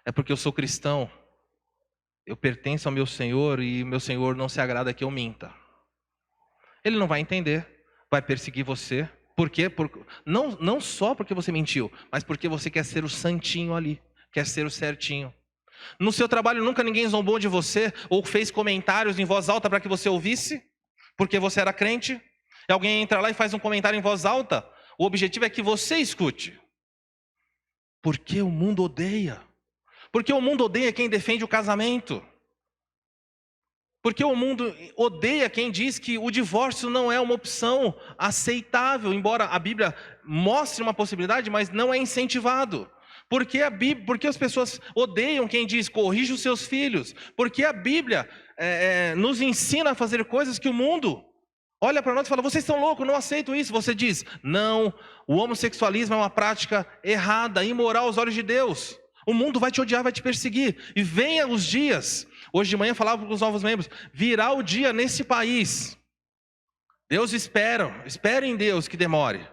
Speaker 1: É porque eu sou cristão. Eu pertenço ao meu Senhor e meu Senhor não se agrada que eu minta. Ele não vai entender, vai perseguir você. Por quê? Não só porque você mentiu, mas porque você quer ser o santinho ali, quer ser o certinho. No seu trabalho nunca ninguém zombou de você ou fez comentários em voz alta para que você ouvisse, porque você era crente. E alguém entra lá e faz um comentário em voz alta, o objetivo é que você escute. Porque o mundo odeia. Porque o mundo odeia quem defende o casamento. Porque o mundo odeia quem diz que o divórcio não é uma opção aceitável, embora a Bíblia mostre uma possibilidade, mas não é incentivado. Porque as pessoas odeiam quem diz, corrija os seus filhos. Porque a Bíblia nos ensina a fazer coisas que o mundo olha para nós e fala, vocês estão loucos, não aceito isso. Você diz, não, o homossexualismo é uma prática errada, imoral aos olhos de Deus. O mundo vai te odiar, vai te perseguir. E venha os dias. Hoje de manhã falava com os novos membros, virá o dia nesse país. Deus espera em Deus que demore.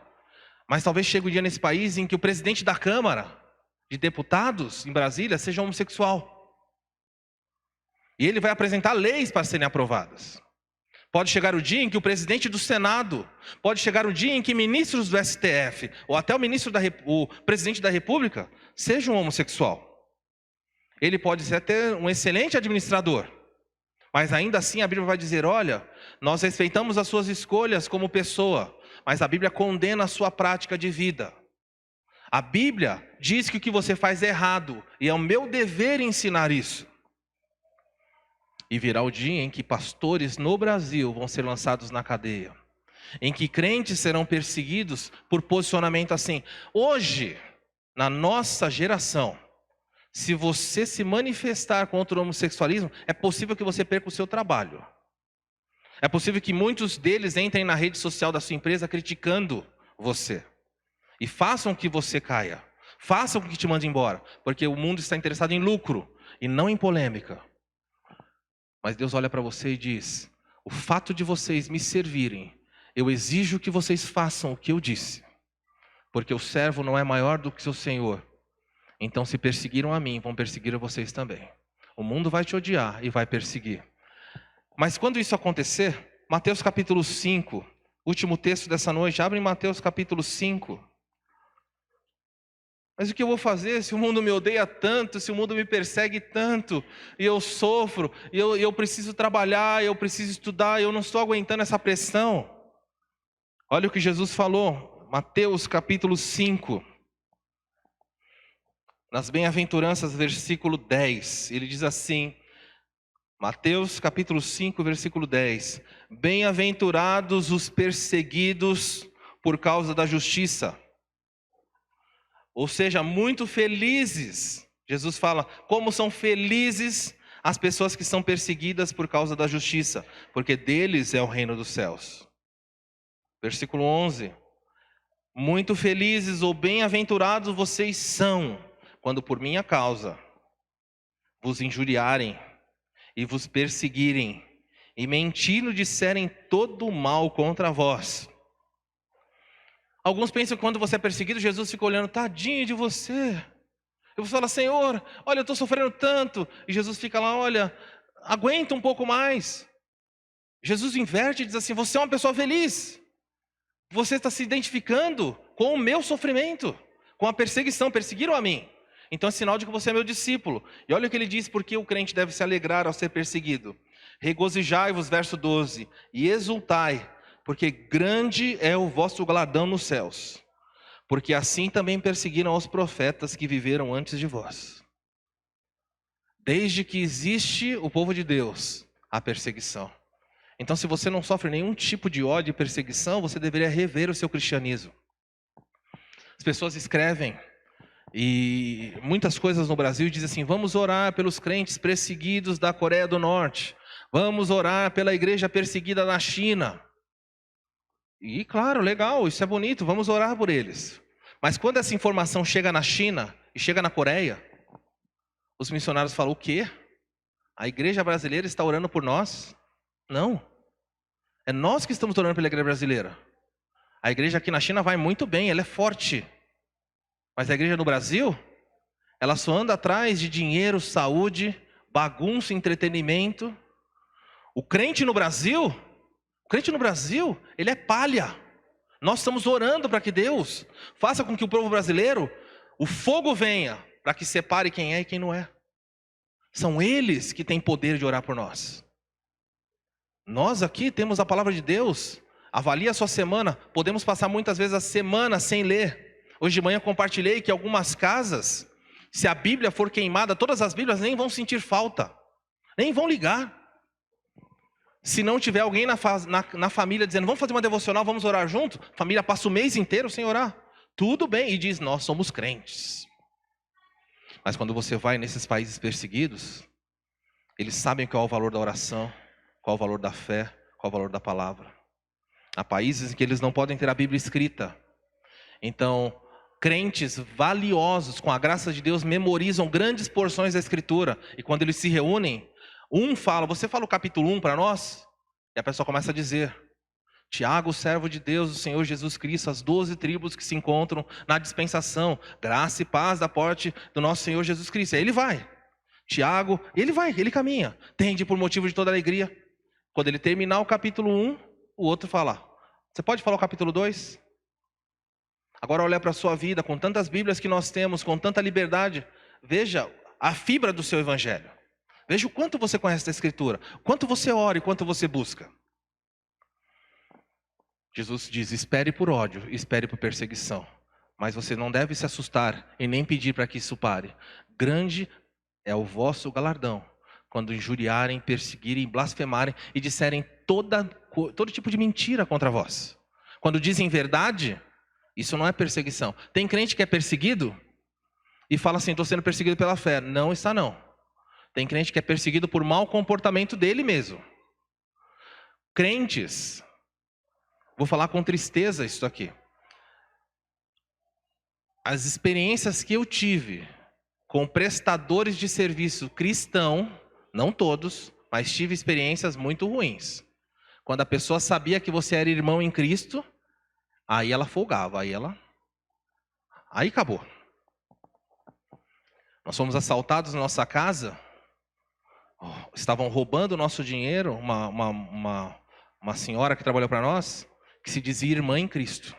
Speaker 1: Mas talvez chegue o dia nesse país em que o presidente da Câmara de Deputados em Brasília seja homossexual. E ele vai apresentar leis para serem aprovadas. Pode chegar o dia em que o presidente do Senado, pode chegar o dia em que ministros do STF, ou até o presidente da República, seja um homossexual. Ele pode ser até um excelente administrador, mas ainda assim a Bíblia vai dizer, olha, nós respeitamos as suas escolhas como pessoa, mas a Bíblia condena a sua prática de vida. A Bíblia diz que o que você faz é errado, e é o meu dever ensinar isso. E virá o dia em que pastores no Brasil vão ser lançados na cadeia, em que crentes serão perseguidos por posicionamento assim. Hoje, na nossa geração, se você se manifestar contra o homossexualismo, é possível que você perca o seu trabalho. É possível que muitos deles entrem na rede social da sua empresa criticando você. E façam que você caia. Façam que te mande embora. Porque o mundo está interessado em lucro e não em polêmica. Mas Deus olha para você e diz, o fato de vocês me servirem, eu exijo que vocês façam o que eu disse. Porque o servo não é maior do que seu Senhor. Então se perseguiram a mim, vão perseguir a vocês também. O mundo vai te odiar e vai perseguir. Mas quando isso acontecer, Mateus capítulo 5, Último texto dessa noite, abre em Mateus capítulo 5. Mas o que eu vou fazer se o mundo me odeia tanto, se o mundo me persegue tanto, e eu sofro, e eu preciso trabalhar, eu preciso estudar, eu não estou aguentando essa pressão? Olha o que Jesus falou, Mateus capítulo 5, nas bem-aventuranças, versículo 10, ele diz assim, Mateus capítulo 5, versículo 10, bem-aventurados os perseguidos por causa da justiça. Ou seja, muito felizes. Jesus fala, como são felizes as pessoas que são perseguidas por causa da justiça, porque deles é o reino dos céus. Versículo 11. Muito felizes ou bem-aventurados vocês são, quando por minha causa vos injuriarem e vos perseguirem, e mentindo disserem todo o mal contra vós. Alguns pensam que quando você é perseguido, Jesus fica olhando, tadinho de você. Eu falo, Senhor, olha, eu estou sofrendo tanto. E Jesus fica lá, olha, aguenta um pouco mais. Jesus inverte e diz assim, você é uma pessoa feliz. Você está se identificando com o meu sofrimento, com a perseguição, perseguiram a mim. Então é sinal de que você é meu discípulo. E olha o que ele diz, porque o crente deve se alegrar ao ser perseguido. Regozijai-vos, verso 12, e exultai, porque grande é o vosso galardão nos céus, porque assim também perseguiram os profetas que viveram antes de vós. Desde que existe o povo de Deus, há perseguição. Então, se você não sofre nenhum tipo de ódio e perseguição, você deveria rever o seu cristianismo. As pessoas escrevem e muitas coisas no Brasil e dizem assim, vamos orar pelos crentes perseguidos da Coreia do Norte, vamos orar pela igreja perseguida na China. E claro, legal, isso é bonito, vamos orar por eles. Mas quando essa informação chega na China e chega na Coreia, os missionários falam, o quê? A igreja brasileira está orando por nós? Não, é nós que estamos orando pela igreja brasileira. A igreja aqui na China vai muito bem, ela é forte. Mas a igreja no Brasil, ela só anda atrás de dinheiro, saúde, bagunça, entretenimento. O crente no Brasil, ele é palha. Nós estamos orando para que Deus faça com que o povo brasileiro, o fogo venha, para que separe quem é e quem não é. São eles que têm poder de orar por nós. Nós aqui temos a palavra de Deus, avalie a sua semana, podemos passar muitas vezes a semana sem ler. Hoje de manhã compartilhei que algumas casas, se a Bíblia for queimada, todas as Bíblias nem vão sentir falta, nem vão ligar. Se não tiver alguém na família dizendo, vamos fazer uma devocional, vamos orar junto, a família passa o mês inteiro sem orar. Tudo bem, e diz, nós somos crentes. Mas quando você vai nesses países perseguidos, eles sabem qual é o valor da oração, qual é o valor da fé, qual é o valor da palavra. Há países em que eles não podem ter a Bíblia escrita. Então, crentes valiosos, com a graça de Deus, memorizam grandes porções da Escritura. E quando eles se reúnem, um fala, você fala o capítulo 1 para nós? E a pessoa começa a dizer, Tiago, servo de Deus, o Senhor Jesus Cristo, as 12 tribos que se encontram na dispensação, graça e paz da parte do nosso Senhor Jesus Cristo. Aí ele vai, Tiago, ele caminha, tende por motivo de toda alegria. Quando ele terminar o capítulo 1, o outro fala, você pode falar o capítulo 2? Agora olha para a sua vida, com tantas Bíblias que nós temos, com tanta liberdade, veja a fibra do seu evangelho. Veja o quanto você conhece da Escritura, quanto você ora e quanto você busca. Jesus diz, espere por ódio, espere por perseguição. Mas você não deve se assustar e nem pedir para que isso pare. Grande é o vosso galardão, quando injuriarem, perseguirem, blasfemarem e disserem todo tipo de mentira contra vós. Quando dizem verdade, isso não é perseguição. Tem crente que é perseguido e fala assim, estou sendo perseguido pela fé. Não está não. Tem crente que é perseguido por mau comportamento dele mesmo. Crentes, vou falar com tristeza isso aqui. As experiências que eu tive com prestadores de serviço cristão, não todos, mas tive experiências muito ruins. Quando a pessoa sabia que você era irmão em Cristo, aí ela folgava, aí acabou. Nós fomos assaltados na nossa casa, estavam roubando o nosso dinheiro, uma senhora que trabalhou para nós, que se dizia irmã em Cristo,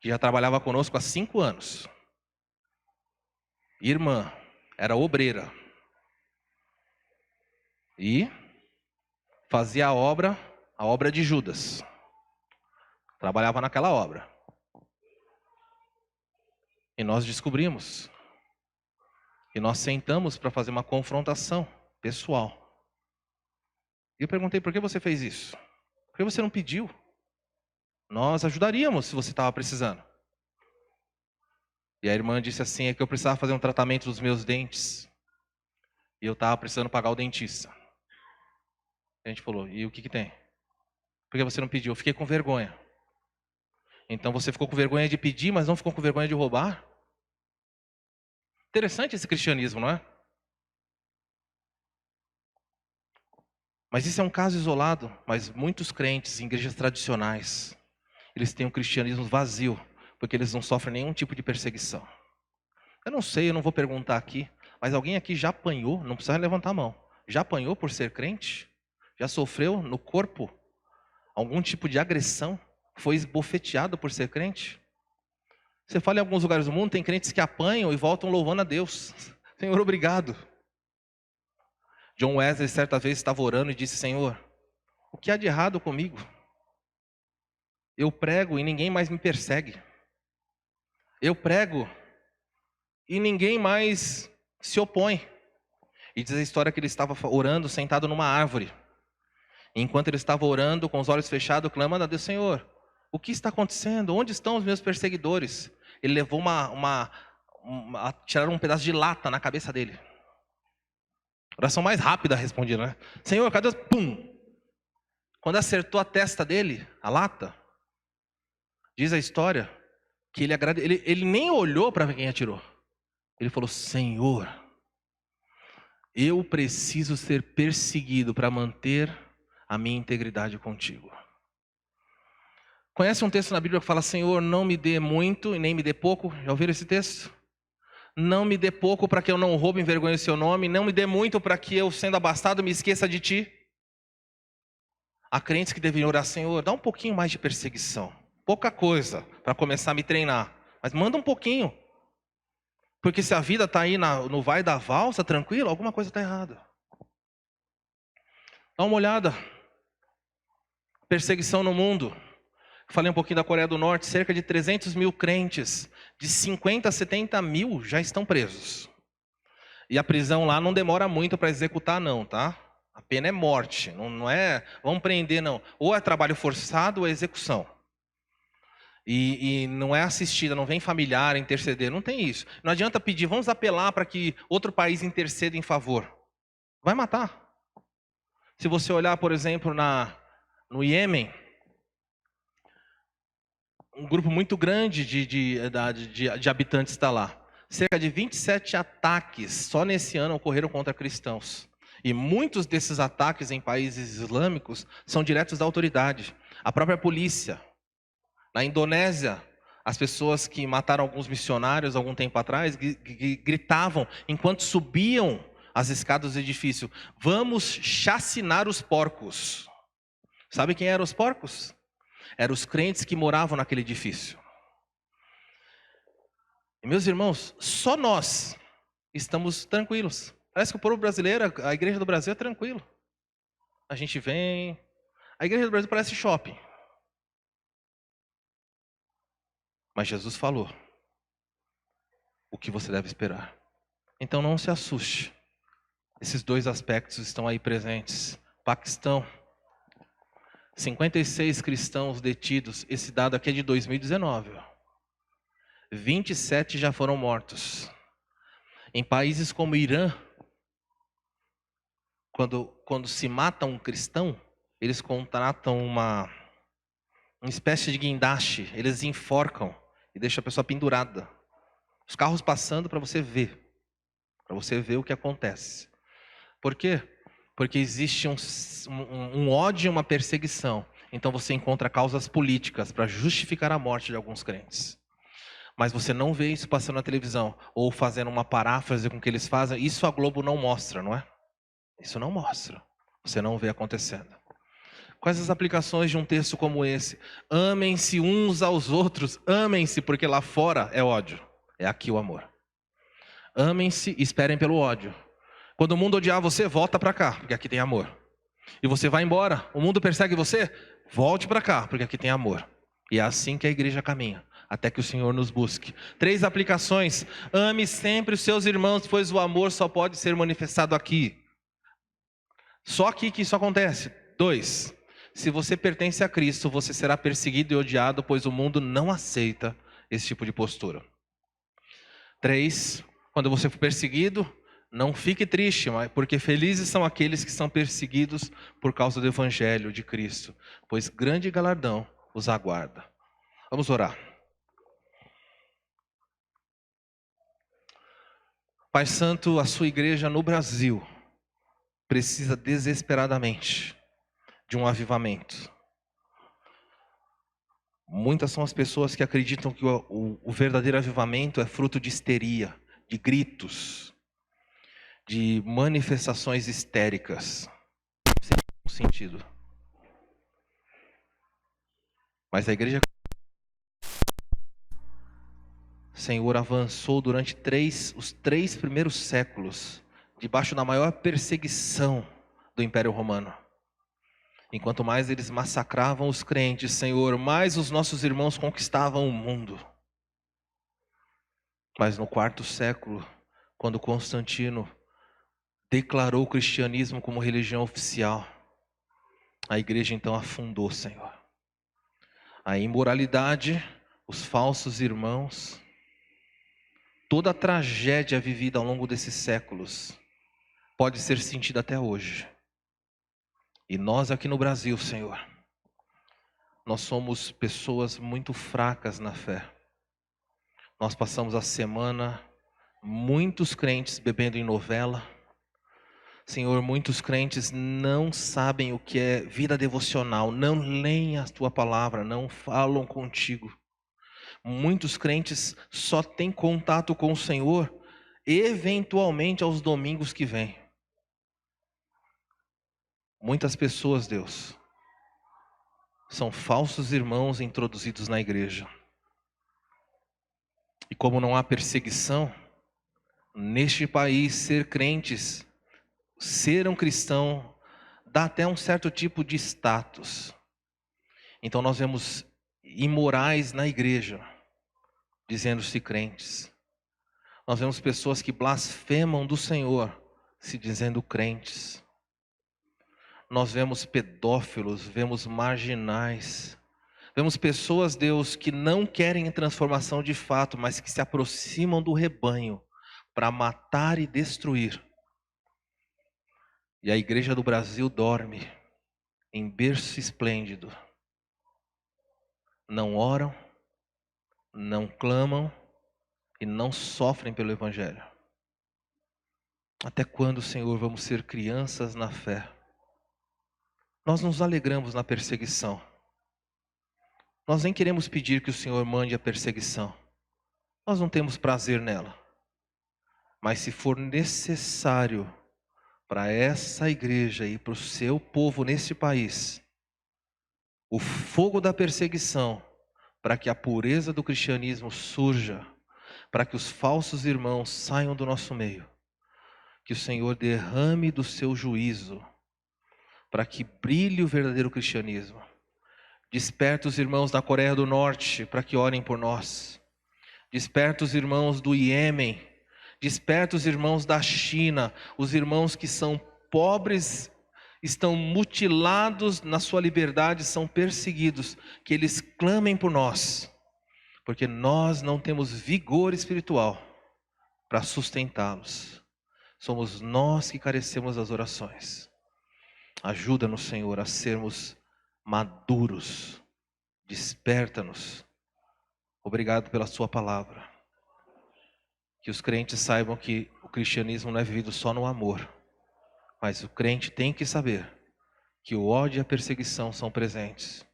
Speaker 1: que já trabalhava conosco há 5 anos. Irmã, era obreira. E fazia a obra de Judas. Trabalhava naquela obra. E nós descobrimos. E nós sentamos para fazer uma confrontação pessoal. E eu perguntei, por que você fez isso? Por que você não pediu? Nós ajudaríamos se você estava precisando. E a irmã disse assim, é que eu precisava fazer um tratamento dos meus dentes. E eu estava precisando pagar o dentista. A gente falou, e o que tem? Por que você não pediu? Eu fiquei com vergonha. Então você ficou com vergonha de pedir, mas não ficou com vergonha de roubar? Interessante esse cristianismo, não é? Mas isso é um caso isolado, mas muitos crentes em igrejas tradicionais, eles têm um cristianismo vazio, porque eles não sofrem nenhum tipo de perseguição. Eu não sei, eu não vou perguntar aqui, mas alguém aqui já apanhou, não precisa levantar a mão, já apanhou por ser crente? Já sofreu no corpo algum tipo de agressão? Foi esbofeteado por ser crente? Você fala em alguns lugares do mundo, tem crentes que apanham e voltam louvando a Deus. Senhor, obrigado. John Wesley certa vez estava orando e disse, Senhor, o que há de errado comigo? Eu prego e ninguém mais me persegue. Eu prego e ninguém mais se opõe. E diz a história que ele estava orando sentado numa árvore. Enquanto ele estava orando, com os olhos fechados, clamando a Deus, Senhor, o que está acontecendo? Onde estão os meus perseguidores? Ele levou tiraram um pedaço de lata na cabeça dele. Oração mais rápida respondida, né? Senhor, cadê os... Pum! Quando acertou a testa dele, a lata, diz a história que ele nem olhou para quem atirou. Ele falou, Senhor, eu preciso ser perseguido para manter a minha integridade contigo. Conhece um texto na Bíblia que fala, Senhor, não me dê muito e nem me dê pouco? Já ouviram esse texto? Não me dê pouco para que eu não roube e envergonhe o seu nome. Não me dê muito para que eu, sendo abastado, me esqueça de ti. Há crentes que devem orar, Senhor, dá um pouquinho mais de perseguição. Pouca coisa para começar a me treinar. Mas manda um pouquinho. Porque se a vida está aí no vai da valsa, tranquilo, alguma coisa está errada. Dá uma olhada. Perseguição no mundo. Falei um pouquinho da Coreia do Norte, cerca de 300 mil crentes, de 50 a 70 mil já estão presos. E a prisão lá não demora muito para executar não, tá? A pena é morte, não é, vamos prender não. Ou é trabalho forçado ou é execução. E não é assistida, não vem familiar interceder, não tem isso. Não adianta pedir, vamos apelar para que outro país interceda em favor. Vai matar. Se você olhar, por exemplo, no Iêmen, um grupo muito grande de habitantes está lá. Cerca de 27 ataques só nesse ano ocorreram contra cristãos. E muitos desses ataques em países islâmicos são diretos da autoridade. A própria polícia. Na Indonésia, as pessoas que mataram alguns missionários algum tempo atrás gritavam enquanto subiam as escadas do edifício, vamos chacinar os porcos. Sabe quem eram os porcos? Eram os crentes que moravam naquele edifício. E meus irmãos, só nós estamos tranquilos. Parece que o povo brasileiro, a igreja do Brasil é tranquilo. A gente vem... A igreja do Brasil parece shopping. Mas Jesus falou o que você deve esperar. Então não se assuste. Esses dois aspectos estão aí presentes. Paquistão. 56 cristãos detidos, esse dado aqui é de 2019. 27 já foram mortos. Em países como Irã, quando se mata um cristão, eles contratam uma espécie de guindaste, eles enforcam e deixam a pessoa pendurada. Os carros passando para você ver o que acontece. Por quê? Porque existe um ódio e uma perseguição. Então você encontra causas políticas para justificar a morte de alguns crentes. Mas você não vê isso passando na televisão, ou fazendo uma paráfrase com o que eles fazem. Isso a Globo não mostra, não é? Isso não mostra. Você não vê acontecendo. Quais as aplicações de um texto como esse? Amem-se uns aos outros, amem-se, porque lá fora é ódio, é aqui o amor. Amem-se e esperem pelo ódio. Quando o mundo odiar você, volta para cá, porque aqui tem amor. E você vai embora, o mundo persegue você, volte para cá, porque aqui tem amor. E é assim que a igreja caminha, até que o Senhor nos busque. 3 aplicações: ame sempre os seus irmãos, pois o amor só pode ser manifestado aqui. Só aqui que isso acontece. 2, se você pertence a Cristo, você será perseguido e odiado, pois o mundo não aceita esse tipo de postura. 3, quando você for perseguido, não fique triste, porque felizes são aqueles que são perseguidos por causa do Evangelho de Cristo, pois grande galardão os aguarda. Vamos orar. Pai Santo, a sua igreja no Brasil precisa desesperadamente de um avivamento. Muitas são as pessoas que acreditam que o verdadeiro avivamento é fruto de histeria, de gritos, de manifestações histéricas, sem nenhum sentido. Mas a igreja, Senhor, avançou durante os 3 primeiros séculos, debaixo da maior perseguição do Império Romano. Enquanto mais eles massacravam os crentes, Senhor, mais os nossos irmãos conquistavam o mundo. Mas no 4º século, quando Constantino declarou o cristianismo como religião oficial, a igreja então afundou, Senhor. A imoralidade, os falsos irmãos, toda a tragédia vivida ao longo desses séculos pode ser sentida até hoje. E nós aqui no Brasil, Senhor, nós somos pessoas muito fracas na fé. Nós passamos a semana, muitos crentes bebendo em novela. Senhor, muitos crentes não sabem o que é vida devocional, não leem a tua palavra, não falam contigo. Muitos crentes só têm contato com o Senhor eventualmente aos domingos que vêm. Muitas pessoas, Deus, são falsos irmãos introduzidos na igreja. E como não há perseguição, neste país ser crentes, ser um cristão, dá até um certo tipo de status. Então nós vemos imorais na igreja, dizendo-se crentes. Nós vemos pessoas que blasfemam do Senhor, se dizendo crentes. Nós vemos pedófilos, vemos marginais, vemos pessoas, Deus, que não querem transformação de fato, mas que se aproximam do rebanho para matar e destruir. E a igreja do Brasil dorme em berço esplêndido. Não oram, não clamam e não sofrem pelo Evangelho. Até quando, Senhor, vamos ser crianças na fé? Nós nos alegramos na perseguição. Nós nem queremos pedir que o Senhor mande a perseguição. Nós não temos prazer nela. Mas se for necessário para essa igreja e para o seu povo neste país, o fogo da perseguição, para que a pureza do cristianismo surja, para que os falsos irmãos saiam do nosso meio, que o Senhor derrame do seu juízo, para que brilhe o verdadeiro cristianismo. Desperta os irmãos da Coreia do Norte para que orem por nós. Desperta os irmãos do Iêmen. Desperta os irmãos da China. Os irmãos que são pobres, estão mutilados na sua liberdade, são perseguidos. Que eles clamem por nós. Porque nós não temos vigor espiritual para sustentá-los. Somos nós que carecemos das orações. Ajuda-nos, Senhor, a sermos maduros. Desperta-nos. Obrigado pela sua palavra. Que os crentes saibam que o cristianismo não é vivido só no amor. Mas o crente tem que saber que o ódio e a perseguição são presentes.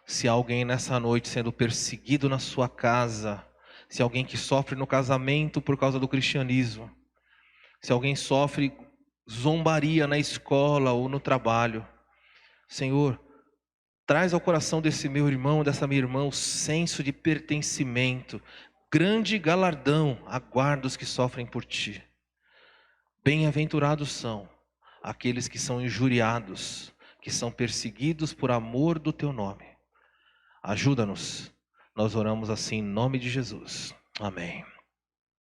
Speaker 1: Se há alguém nessa noite sendo perseguido na sua casa, se há alguém que sofre no casamento por causa do cristianismo, se alguém sofre zombaria na escola ou no trabalho, Senhor, Traz ao coração desse meu irmão, dessa minha irmã, o senso de pertencimento. Grande galardão aguarda os que sofrem por ti. Bem-aventurados são aqueles que são injuriados, que são perseguidos por amor do teu nome. Ajuda-nos. Nós oramos assim em nome de Jesus. Amém.